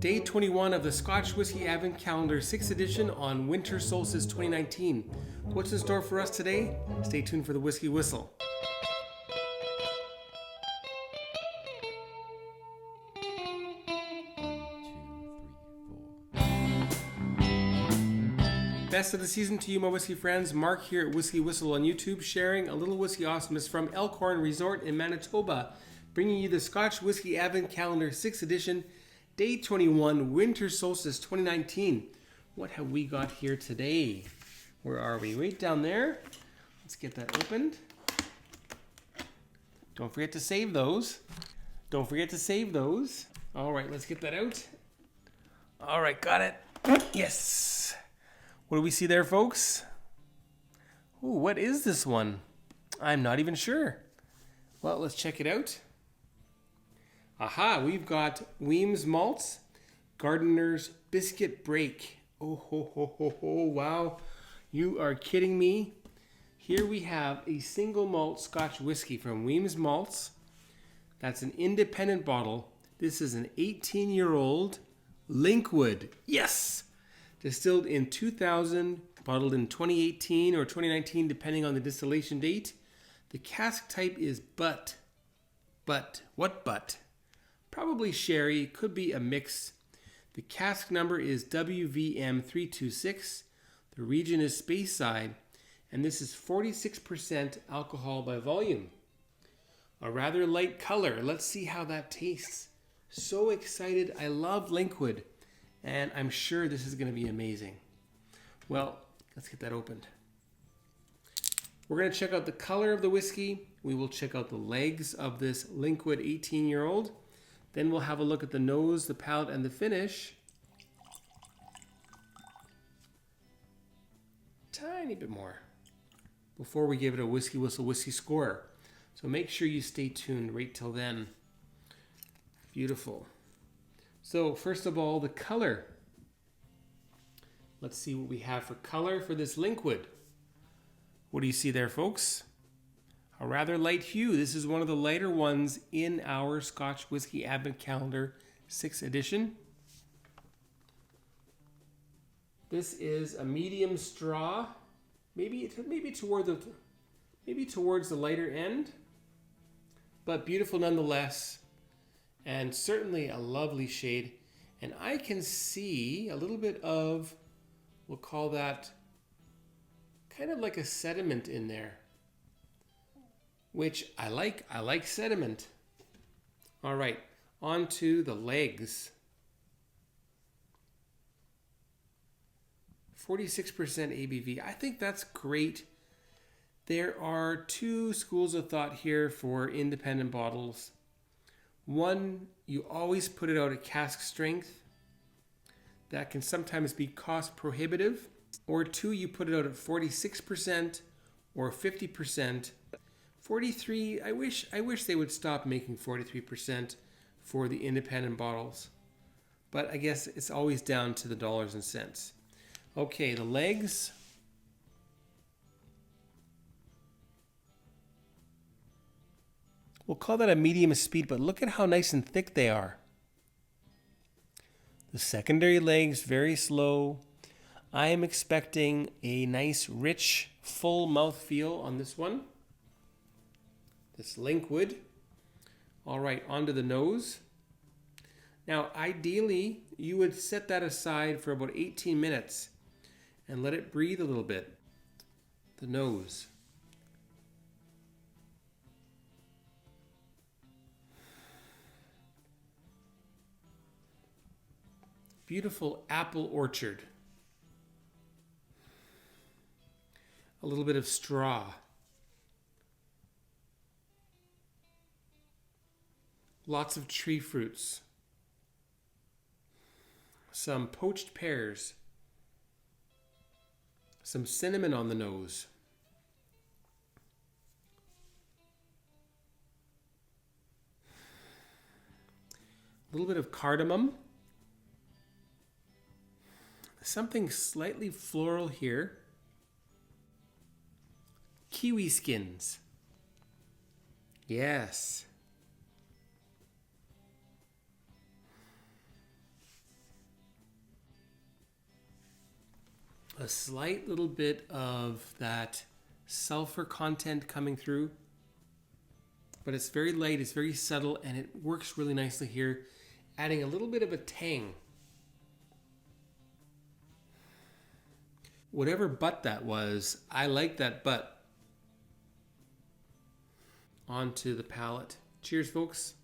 Day 21 of the Scotch Whisky Advent Calendar 6th edition on Winter Solstice 2019. What's in store for us today? Stay tuned for the Whiskey Whistle. Best of the season to you, my whiskey friends. Mark here at WhiskyWhistle on YouTube, sharing a little whiskey awesomeness from Elkhorn Resort in Manitoba, bringing you the Scotch Whisky Advent Calendar 6th edition, Day 21, Winter Solstice 2019. What have we got here today? Where are we? Right down there. Let's get that opened. Don't forget to save those. Don't forget to save those. All right, let's get that out. All right, got it. Yes. What do we see there, folks? Ooh, what is this one? I'm not even sure. Well, let's check it out. Aha, we've got Weymss Malts, Gardener's Biscuit Break. Oh, ho, ho, ho, ho, wow. You are kidding me. Here we have a single malt Scotch whiskey from Weymss Malts. That's an independent bottle. This is an 18-year-old Linkwood. Yes! Distilled in 2000, bottled in 2018 or 2019, depending on the distillation date. The cask type is butt. What butt? Probably sherry, could be a mix. The cask number is WVM326. The region is Speyside, and this is 46% alcohol by volume. A rather light color. Let's see how that tastes. So excited. I love Linkwood, and I'm sure this is going to be amazing. Well, let's get that opened. We're going to check out the color of the whiskey. We will check out the legs of this Linkwood 18-year-old. Then we'll have a look at the nose, the palate, and the finish. Tiny bit more before we give it a Whiskey Whistle whiskey score. So make sure you stay tuned right till then. Beautiful. So first of all, the color. Let's see what we have for color for this Linkwood. What do you see there, folks? A rather light hue. This is one of the lighter ones in our Scotch Whisky Advent Calendar 6th edition. This is a medium straw, maybe towards the lighter end, but beautiful nonetheless, and certainly a lovely shade. And I can see a little bit of, we'll call that kind of like a sediment in there, which I like. I like sediment. All right, on to the legs. 46% ABV. I think that's great. There are two schools of thought here for independent bottles. One, you always put it out at cask strength. That can sometimes be cost prohibitive. Or two, you put it out at 46% or 50%. 43, I wish they would stop making 43% for the independent bottles. But I guess it's always down to the dollars and cents. Okay, the legs. We'll call that a medium speed, but look at how nice and thick they are. The secondary legs, very slow. I am expecting a nice, rich, full mouthfeel on this one. This Linkwood. All right, onto the nose. Now, ideally, you would set that aside for about 18 minutes and let it breathe a little bit. The nose. Beautiful apple orchard. A little bit of straw. Lots of tree fruits. Some poached pears. Some cinnamon on the nose. A little bit of cardamom. Something slightly floral here. Kiwi skins. Yes. A slight little bit of that sulfur content coming through, but it's very light, it's very subtle, and it works really nicely here, adding a little bit of a tang. Whatever butt that was, I like that butt. Onto the palate. Cheers, folks.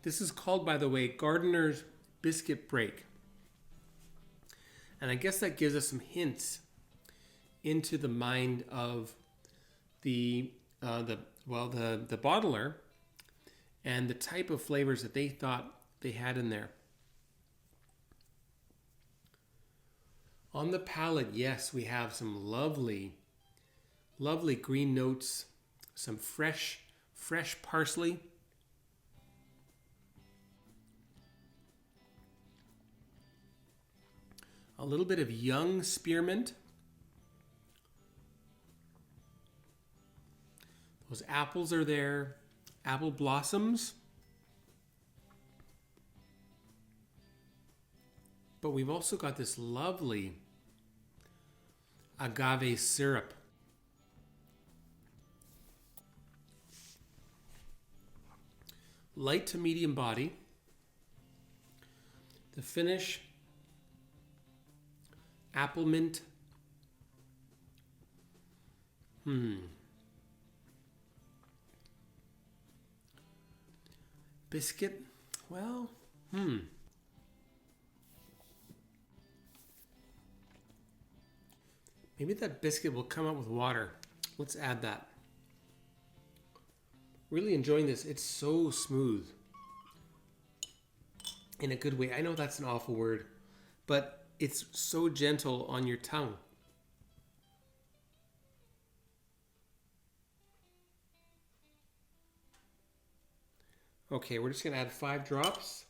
This is called, by the way, Gardener's Biscuit Break. And I guess that gives us some hints into the mind of the bottler and the type of flavors that they thought they had in there. On the palate, yes, we have some lovely, lovely green notes, some fresh parsley. A little bit of young spearmint. Those apples are there. Apple blossoms. But we've also got this lovely agave syrup. Light to medium body. The finish, apple mint. Biscuit, well, Maybe that biscuit will come out with water. Let's add that. Really enjoying this. It's so smooth. In a good way. I know that's an awful word, but it's so gentle on your tongue. Okay, we're just going to add 5 drops.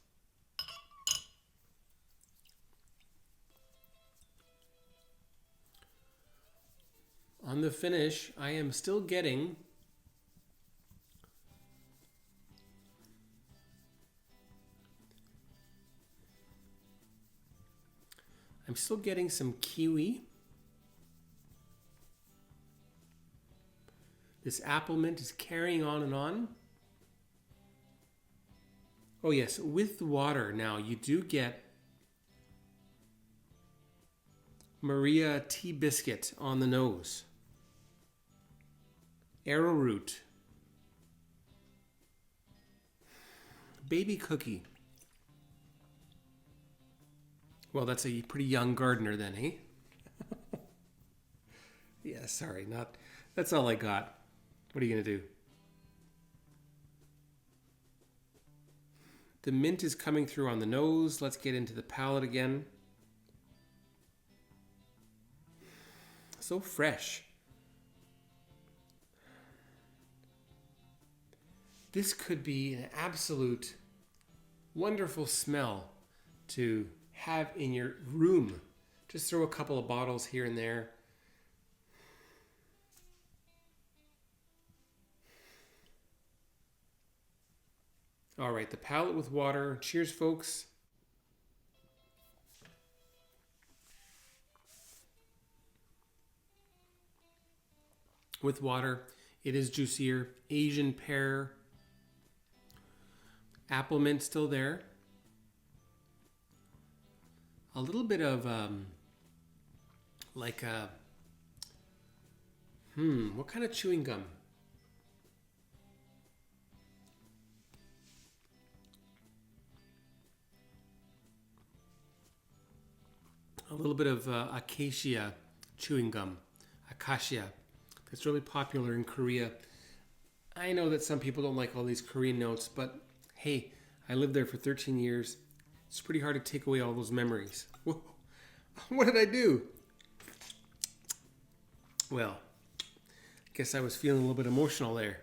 On the finish, I am still getting some kiwi. This apple mint is carrying on and on. Oh yes, with the water now you do get Maria tea biscuit on the nose. Arrowroot. Baby cookie. Well, that's a pretty young gardener then, eh? Yeah, sorry, that's all I got. What are you going to do? The mint is coming through on the nose. Let's get into the palate again. So fresh. This could be an absolute wonderful smell to have in your room. Just throw a couple of bottles here and there. All right, the palate with water. Cheers, folks. With water, it is juicier. Asian pear. Apple mint still there. A little bit of what kind of chewing gum? A little bit of acacia chewing gum. Acacia. That's really popular in Korea. I know that some people don't like all these Korean notes, but hey, I lived there for 13 years. It's pretty hard to take away all those memories. Whoa. What did I do? Well, I guess I was feeling a little bit emotional there.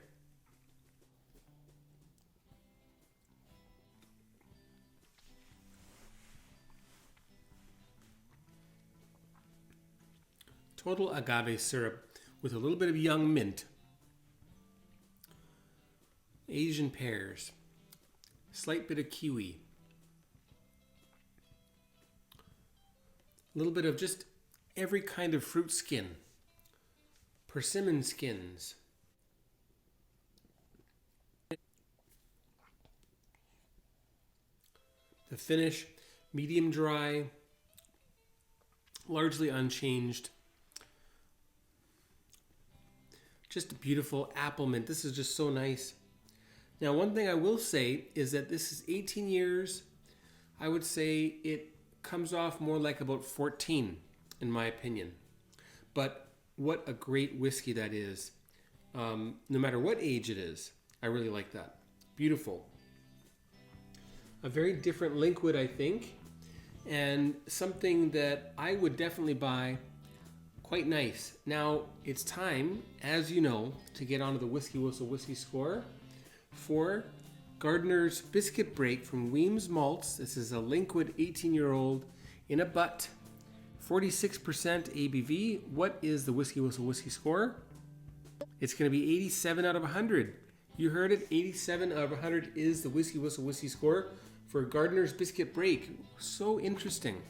total agave syrup with a little bit of young mint. Asian pears. Slight bit of kiwi. A little bit of just every kind of fruit skin. Persimmon skins. The finish, medium dry, largely unchanged. Just a beautiful apple mint. This is just so nice. Now, one thing I will say is that this is 18 years. I would say it comes off more like about 14, in my opinion. But what a great whiskey that is. No matter what age it is, I really like that. Beautiful. A very different Linkwood, I think, and something that I would definitely buy. Quite nice. Now, it's time, as you know, to get onto the WhiskyWhistle Whiskey Score for Gardener's Biscuit Break from Weymss Malts. This is a Linkwood 18-year-old in a butt, 46% ABV. What is the WhiskyWhistle Whiskey Score? It's going to be 87 out of 100. You heard it, 87 out of 100 is the WhiskyWhistle Whiskey Score for Gardener's Biscuit Break. So interesting.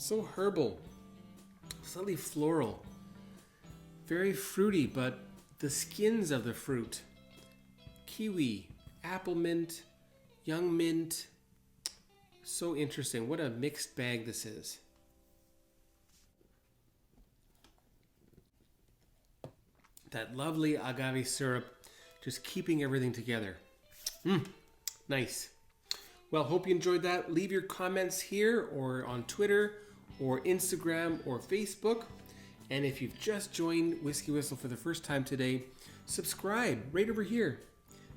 So herbal, slightly floral, very fruity, but the skins of the fruit. Kiwi, apple mint, young mint. So interesting. What a mixed bag this is. That lovely agave syrup, just keeping everything together. Nice. Well, hope you enjoyed that. Leave your comments here or on Twitter or Instagram or Facebook. And if you've just joined WhiskyWhistle for the first time today, subscribe right over here.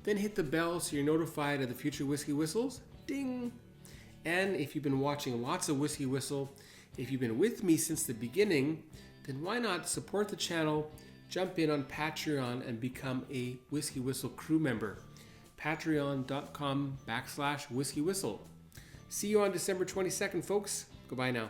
Then hit the bell so you're notified of the future Whiskey Whistles. Ding! And if you've been watching lots of Whiskey Whistle, if you've been with me since the beginning, then why not support the channel, jump in on Patreon and become a Whiskey Whistle crew member. Patreon.com/WhiskyWhistle. See you on December 22nd, folks. Goodbye now.